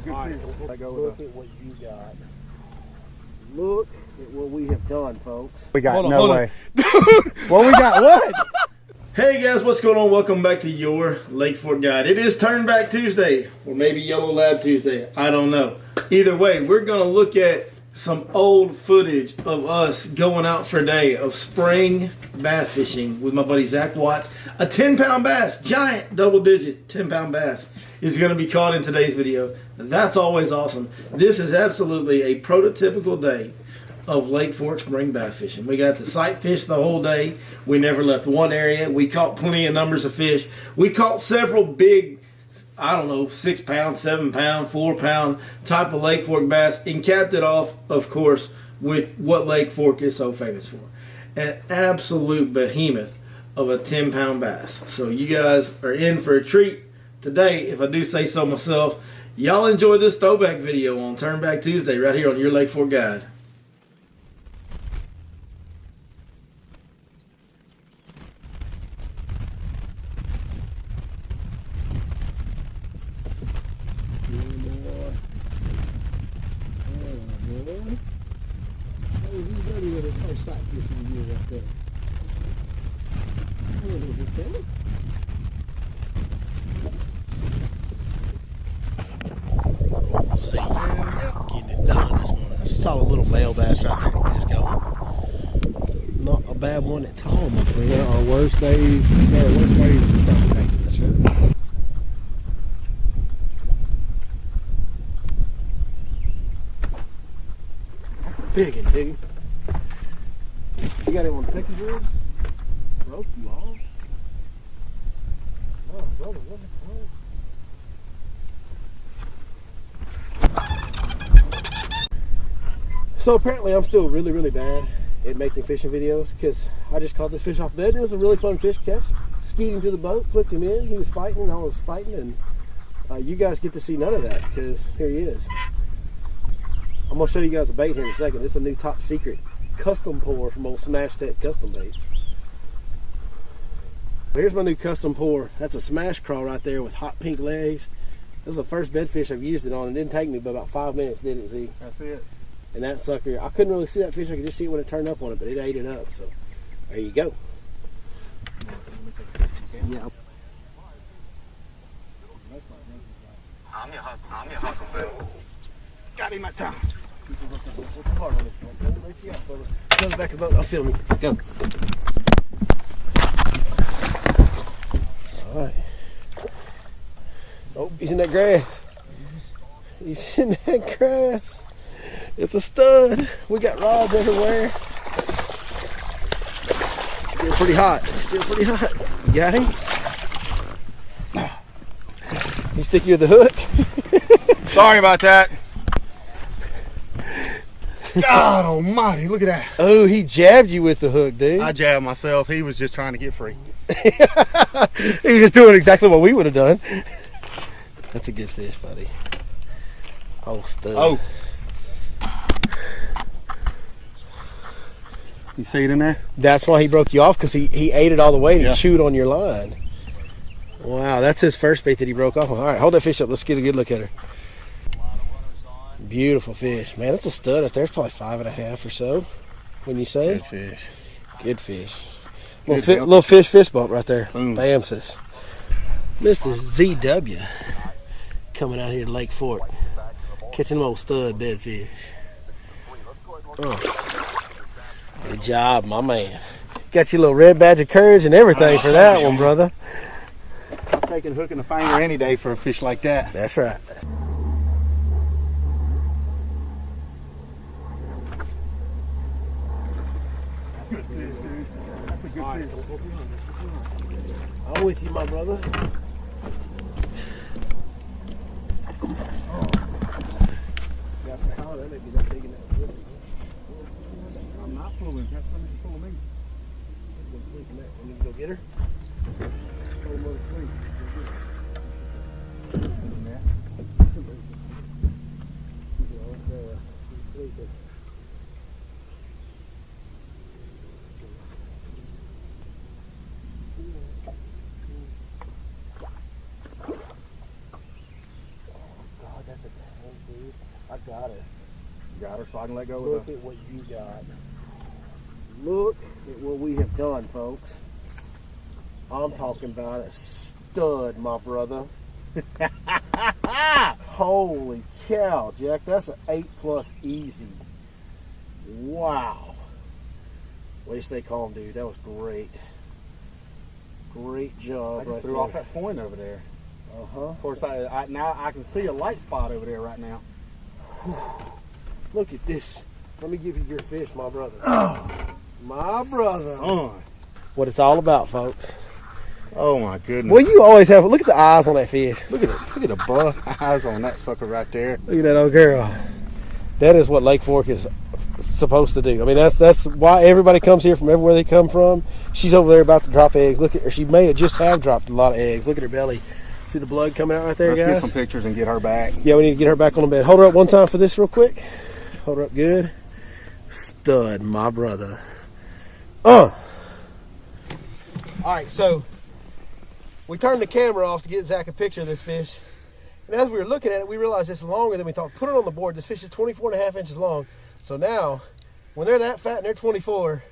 good fish. Look at what you got. Look at what we have done, folks. We got no way. Well, we got what? Hey guys, what's going on? Welcome back to your Lake Fork Guide. It is Turn Back Tuesday, or maybe Yellow Lab Tuesday. I don't know. Either way, we're going to look at some old footage of us going out for a day of spring bass fishing with my buddy Zach Watts. A 10-pound bass, giant double-digit 10-pound bass is going to be caught in today's video. That's always awesome. This is absolutely a prototypical day of Lake Fork spring bass fishing. We got to sight fish the whole day. We never left one area. We caught plenty of numbers of fish. We caught several big, I don't know, 6-pound, 7-pound, 4-pound type of Lake Fork bass, and capped it off, of course, with what Lake Fork is so famous for. An absolute behemoth of a 10-pound bass. So you guys are in for a treat today, if I do say so myself. Y'all enjoy this throwback video on Turn Back Tuesday right here on your Lake Fork Guide. See, getting it done this morning. Saw a little male bass right there to get us going. Not a bad one at all, my friend. There are worse days. There are worse ways to start the day. That's right. Big and big. You got anyone Texas rigs? Rope you all? Oh, brother, what the hell? So apparently I'm still really bad at making fishing videos because I just caught this fish off the bed. It was a really fun fish catch. Skied him to the boat, flipped him in. He was fighting and I was fighting, and you guys get to see none of that because here he is. I'm going to show you guys a bait here in a second. This is a new top secret custom pour from old Smash Tech Custom Baits. Here's my new custom pour. That's a smash crawl right there with hot pink legs. This is the first bed fish I've used it on. It didn't take me but about 5 minutes, did it, Z? That's it. And that sucker, I couldn't really see that fish. I could just see it when it turned up on it, but it ate it up. So there you go. Yeah. Got him that time. Come back to the boat. I'll film you. Go. All right. Oh, he's in that grass. He's in that grass. It's a stud. We got rods everywhere. Still pretty hot. Still pretty hot. You got him? He stick you with the hook? Sorry about that. God almighty, look at that. Oh, he jabbed you with the hook, dude. I jabbed myself. He was just trying to get free. He was just doing exactly what we would have done. That's a good fish, buddy. Oh, stud. Oh. You see it in there? That's why he broke you off, because he ate it all the way and Yeah. he chewed on your line. Wow, that's his first bait that he broke off on. All right, hold that fish up. Let's get a good look at her. Beautiful fish. Man, that's a stud up there. It's probably 5.5 or so, when you say. Good fish. Good fish. Good Little fish fist bump right there. Boom. Bam, sis. Mr. ZW coming out here to Lake Fork, catching them old stud bed fish. Oh. Good job, my man. Got you a little red badge of courage and everything for that one, brother. I'm taking hook in the finger any day for a fish like that. That's right. I'm with you, my brother. I'm not pulling. That's when you pull me. Need to go get her? Got her. Got her so I can let go Look of the... at what you got. Look at what we have done, folks. I'm talking about a stud, my brother. Holy cow, Jack. That's an 8+ easy. Wow. Way to stay calm, dude. That was great. Great job. I just right threw there. off that point over there. Uh-huh. Of course, now I can see a light spot over there right now. Look at this. Let me give you your fish, my brother. My brother. What it's all about, folks. Oh my goodness. Well, you always have. Look at the eyes on that fish. Look at the buff eyes on that sucker right there. Look at that old girl. That is what Lake Fork is supposed to do. I mean, that's why everybody comes here from everywhere they come from. She's over there about to drop eggs. Look at her. She may have just have dropped a lot of eggs. Look at her belly. See the blood coming out right there, Let's guys? get some pictures and get her back. Yeah, we need to get her back on the bed. Hold her up one time for this real quick. Hold her up good. Stud, my brother. All right, so we turned the camera off to get Zach a picture of this fish. And as we were looking at it, we realized it's longer than we thought. Put it on the board. This fish is 24.5 inches long. So now, when they're that fat and they're 24,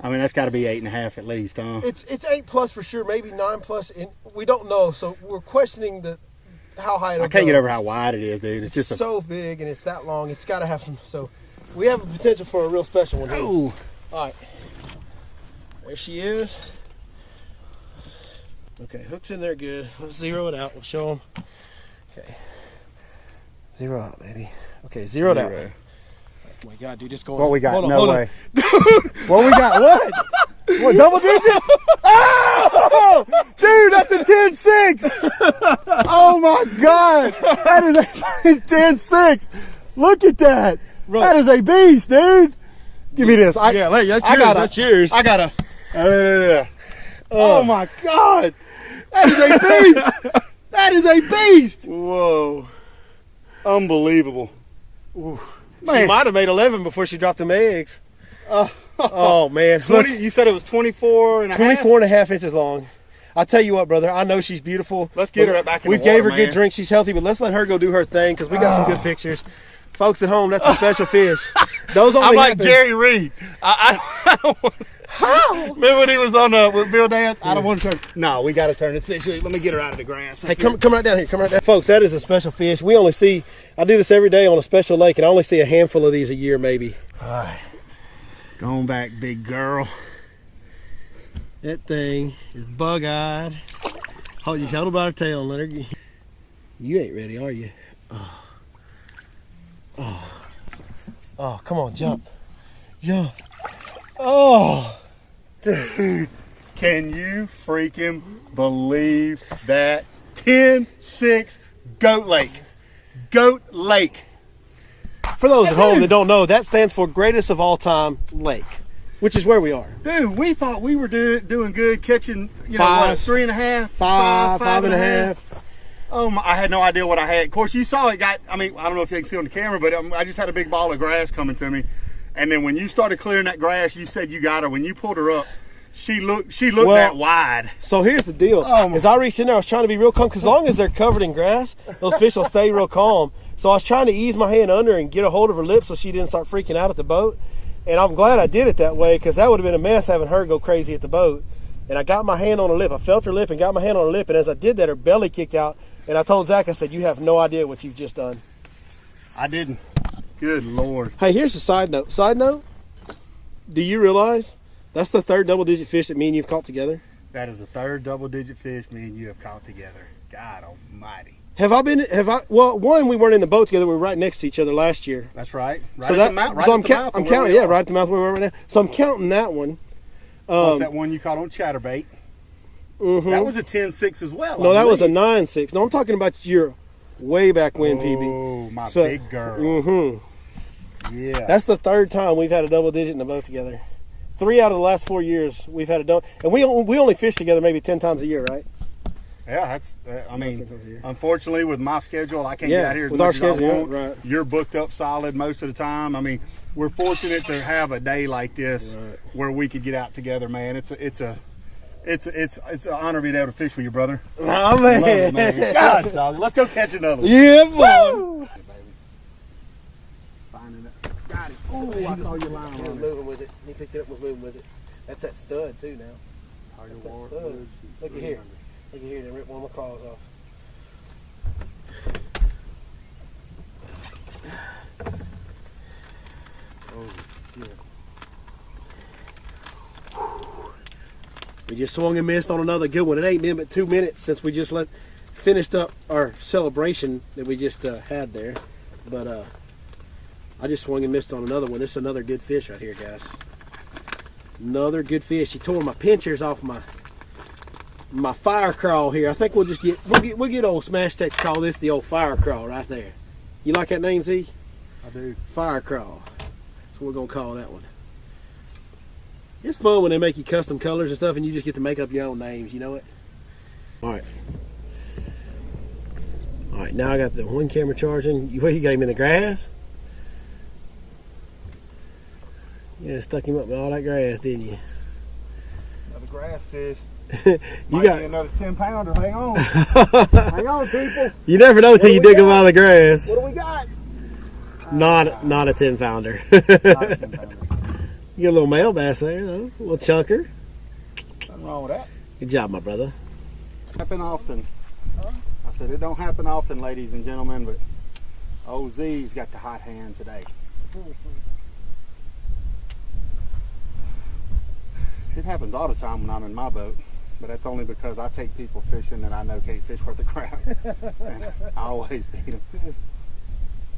I mean, that's got to be 8.5 at least, huh? it's 8+ for sure, maybe 9+. We don't know, so we're questioning how high it'll I can't go. get over how wide it is, dude. It's just so big and it's that long. It's got to have some. So we have a potential for a real special one here. Ooh. All right, there she is. Okay, hook's in there good. Let's zero it out. We'll show them. Okay, zero out, baby. Okay, zeroed out. Oh my God, dude, just going. What we got? Hold on, No hold on. way. What we got? What? What, double digit? Oh! Dude, that's a 10.6. Oh my God. That is a 10.6. Look at that. Bro. That is a beast, dude. Give me this. Yeah, that's yours. That's yours. I got a. Oh my God. That is a beast. That is a beast. Whoa. Unbelievable. She Man. might have made 11 before she dropped them eggs. Oh man, 20, you said it was 24 and a half? 24.5 inches long. I'll tell you what, brother. I know she's beautiful. Let's get her back in We've the water, gave her man. good drink. She's healthy, but let's let her go do her thing because we got some good pictures. Folks at home, that's a special fish. Those only I'm like happen- Jerry Reed. I don't want. How? Remember when he was on with Bill Dance? I don't want to turn. No, we got to turn this fish. Let me get her out of the grass. Hey, come right down here. Come right down. Folks, that is a special fish. We only see, I do this every day on a special lake, and I only see a handful of these a year, maybe. All right. Going back, big girl. That thing is bug-eyed. Hold you hold by her tail and let her get. You ain't ready, are you? Oh, come on, jump. Jump. Oh. Dude, can you freaking believe that? 10-6 Goatlake. Goatlake. For those at home that don't know, that stands for Greatest of All Time Lake, which is where we are. Dude, we thought we were doing good, catching, you know, Five. what, 3.5, Five and a half. Oh my, I had no idea what I had. Of course, you saw it I mean, I don't know if you can see on the camera, but I just had a big ball of grass coming to me. And then when you started clearing that grass, you said you got her. When you pulled her up, she looked Well, that wide. So here's the deal. Oh, my- As I reached in there, I was trying to be real calm, because as long as they're covered in grass, those fish will stay real calm. So I was trying to ease my hand under and get a hold of her lip so she didn't start freaking out at the boat. And I'm glad I did it that way, because that would have been a mess having her go crazy at the boat. And I got my hand on her lip. I felt her lip and got my hand on her lip. And as I did that, her belly kicked out. And I told Zach, I said, you have no idea what you've just done. I didn't. Good Lord. Hey, here's a side note. Side note, do you realize that's the third double-digit fish that me and you've caught together? That is the third double-digit fish me and you have caught together. God almighty. Well, one, we weren't in the boat together. We were right next to each other last year. That's right. Right So at that, the mouth. Right so at I'm the mouth of I'm where counting, we yeah, are. right at the mouth where we're right now. So I'm counting that one. What's that one you caught on chatterbait? Mm-hmm. That was a 10-6 as well. No, I that was a believe. 9.6. No, I'm talking about your way back when, PB. Oh, my So- big girl. Mm-hmm. Yeah. That's the third time we've had a double digit in the boat together. 3 out of the last 4 years we've had a double, and we only fish together maybe 10 times a year, right? Yeah, that's. I 10 mean, times a year. unfortunately, with my schedule, I can't Yeah, get out here as with much our as I schedule, want. right. You're booked up solid most of the time. I mean, we're fortunate to have a day like this Right. where we could get out together, man. It's an honor being able to fish with you, brother. Oh, Love it, man. God, dog. Let's go catch another one. Yeah, boy. Oh, I saw your line He was on it. moving with it. He picked it up and was moving with it. That's that stud too now. That's that stud. Look at here. Look at here. They ripped one of my claws off. Oh, shit. We just swung and missed on another good one. It ain't been but 2 minutes since we just finished up our celebration that we just had there. But I just swung and missed on another one. This is another good fish right here, guys. Another good fish. He tore my pinchers off my fire crawl here. I think we'll get old Smash Tech to call this the old fire crawl right there. You like that name, Z? I do. Fire crawl. That's what we're gonna call that one. It's fun when they make you custom colors and stuff, and you just get to make up your own names. You know it. All right. All right. Now I got the one camera charging. You got him in the grass? Yeah, stuck him up with all that grass, didn't you? Another grass fish. You got another 10-pounder. Hang on. Hang on, people. You never know until you dig them out of the grass. What do we got? Not a 10-pounder. Not a 10-pounder. You got a little male bass there, though. A little chunker. Nothing wrong with that. Good job, my brother. Happen often. Huh? I said it don't happen often, ladies and gentlemen, but OZ's got the hot hand today. It happens all the time when I'm in my boat, but that's only because I take people fishing that I know can't fish worth a crap. And I always beat them.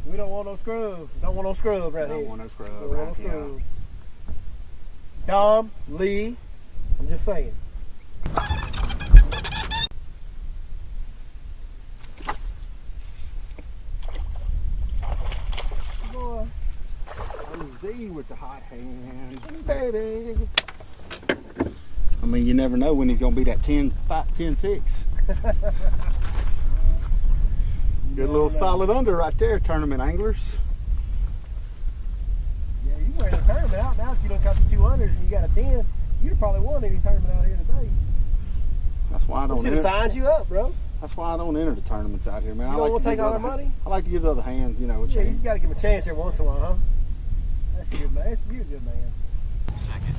We don't want no scrub. Don't want no scrub right here. Don't want no scrub Don't want no right here. scrub. Dom, Lee, I'm just saying. Boy, OZ with the hot hand, baby. I mean, you never know when he's going to be that 10-6. Good little solid under right there, tournament anglers. Yeah, you wearing a tournament out now. If you don't got the 200s and you got a 10, you'd have probably won any tournament out here today. That's why I don't Should have signed you up, bro. That's why I don't enter the tournaments out here, man. You don't want to take all their money? I like to give the other hands, you know, a Yeah, you chance. got to give them a chance every once in a while, huh? That's a good man. You're a good man. Second.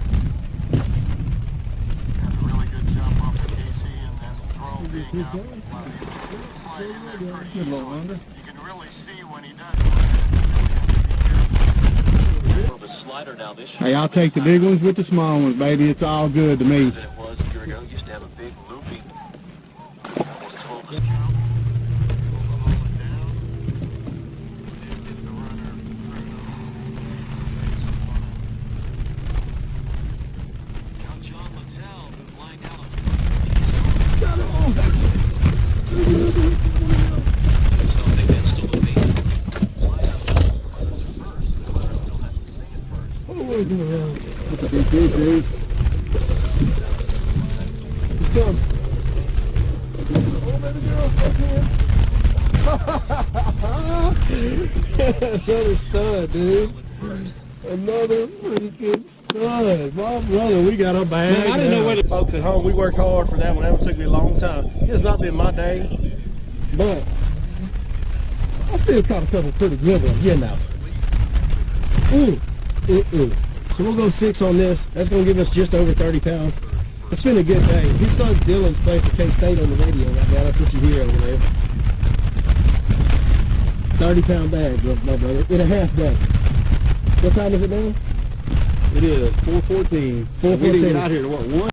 Got a really good jump off the KC and then throw being up. Slide in there pretty Good little easily. under. You can really see when he does. More of a slider now this year. Hey, I'll take the big ones with the small ones, baby. It's all good to me. Than it was a year ago. He used to have a big loopy. Almost 12 this count. Hold it down. And get the runner through. Young John Littell, who blanked out on so I think that's still a big fly out. You'll have to sing it first. That's a big fish, dude. Come. Oh, baby girl, another stud, dude. Another freaking stud. My brother, we got a bag. Man, I didn't know whether folks at home, we worked hard for that one. That one took me a long time. It has not been my day. But I still caught a couple pretty good ones, you know. So we'll go 6 on this. That's going to give us just over 30 pounds. It's been a good day. His son Dylan's playing for K-State on the radio right now. That's what you hear over there. 30-pound bag, my brother, in a half day. What time is it now? it is 4:14. 4:14. We didn't get out here to what, 1?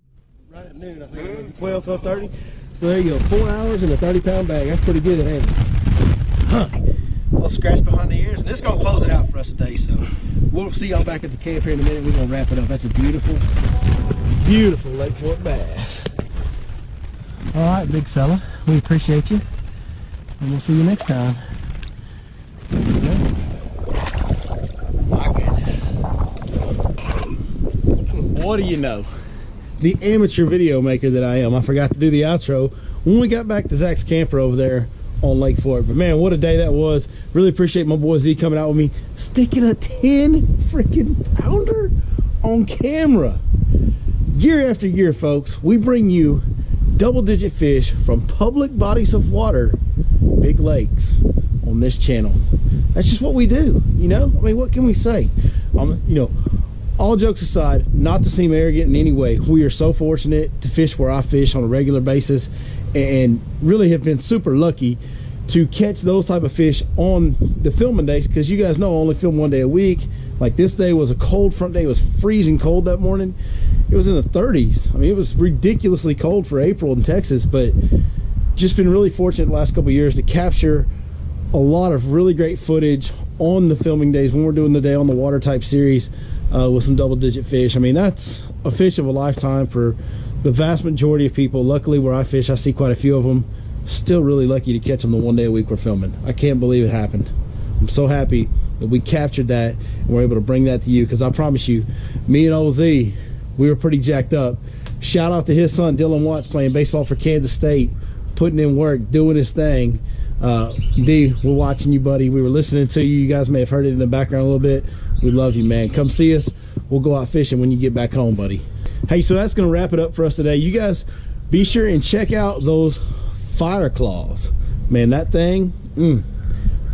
Right at noon, I think. 12, 12:30. So there you go, 4 hours and a 30-pound bag. That's pretty good, ain't it? Huh. A little scratch behind the ears. And this is going to close it out for us today. So we'll see y'all back at the camp here in a minute. We're going to wrap it up. That's a beautiful, beautiful Lake Fork bass. All right, big fella. We appreciate you. And we'll see you next time. My goodness. What do you know? The amateur video maker that I am. I forgot to do the outro when we got back to Zach's camper over there on Lake Fork. But man, what a day that was. Really appreciate my boy Z coming out with me, sticking a 10 freaking pounder on camera. Year after year, folks, we bring you double-digit fish from public bodies of water, big lakes, on this channel. that's just what we do, you know? I mean, what can we say? You know, all jokes aside, not to seem arrogant in any way, we are so fortunate to fish where I fish on a regular basis, and really have been super lucky to catch those type of fish on the filming days, because you guys know I only film 1 day a week. Like this day was a cold front day. It was freezing cold that morning. It was in the 30s. I mean, it was ridiculously cold for April in Texas, but just been really fortunate the last couple of years to capture a lot of really great footage on the filming days when we're doing the day on the water type series with some double-digit fish. I mean, that's a fish of a lifetime for the vast majority of people. Luckily, where I fish, I see quite a few of them. Still really lucky to catch them the 1 day a week we're filming. I can't believe it happened. I'm so happy that we captured that and we're able to bring that to you, because I promise you, me and OZ, we were pretty jacked up. Shout out to his son Dylan Watts, playing baseball for Kansas State, putting in work, doing his thing. D, we're watching you, buddy. We were listening to you. You guys may have heard it in the background a little bit. We love you, man. Come see us. We'll go out fishing when you get back home, buddy. Hey, so that's going to wrap it up for us today. You guys be sure and check out those fire claws. Man, that thing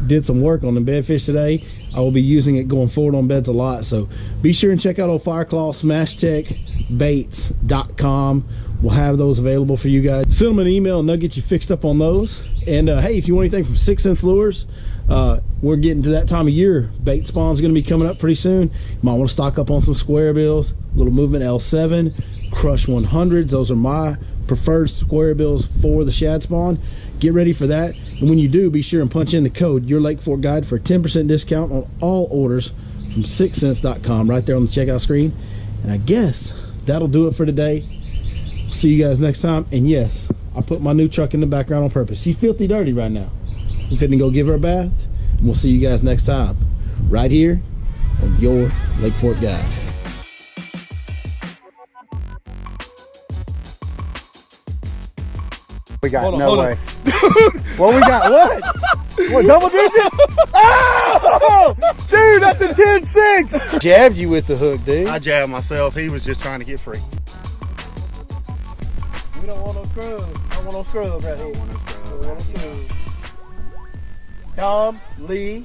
did some work on the bedfish today. I will be using it going forward on beds a lot, so be sure and check out old fire claw. SmashTechBaits.com. We'll have those available for you guys. Send them an email and they'll get you fixed up on those. And hey, if you want anything from 6 Sense Lures, we're getting to that time of year. Bait spawn's going to be coming up pretty soon. You might want to stock up on some square bills, little movement L7, Crush 100s. Those are my preferred square bills for the shad spawn. Get ready for that, and when you do, be sure and punch in the code Your Lake Fork Guide for a 10% discount on all orders from 6sense.com right there on the checkout screen. And I guess that'll do it for today. See you guys next time. And yes, I put my new truck in the background on purpose. She's filthy dirty right now. I'm fitting to go give her a bath, and we'll see you guys next time right here on Your Lake Fork Guide. We got no way. What we got? What? What, double digit? Oh! Dude, that's a 10-6. Jabbed you with the hook, dude. I jabbed myself. He was just trying to get free. We don't want no scrub. I don't want no scrub right here. Don't want no scrub. We don't want no scrub. Tom, Lee,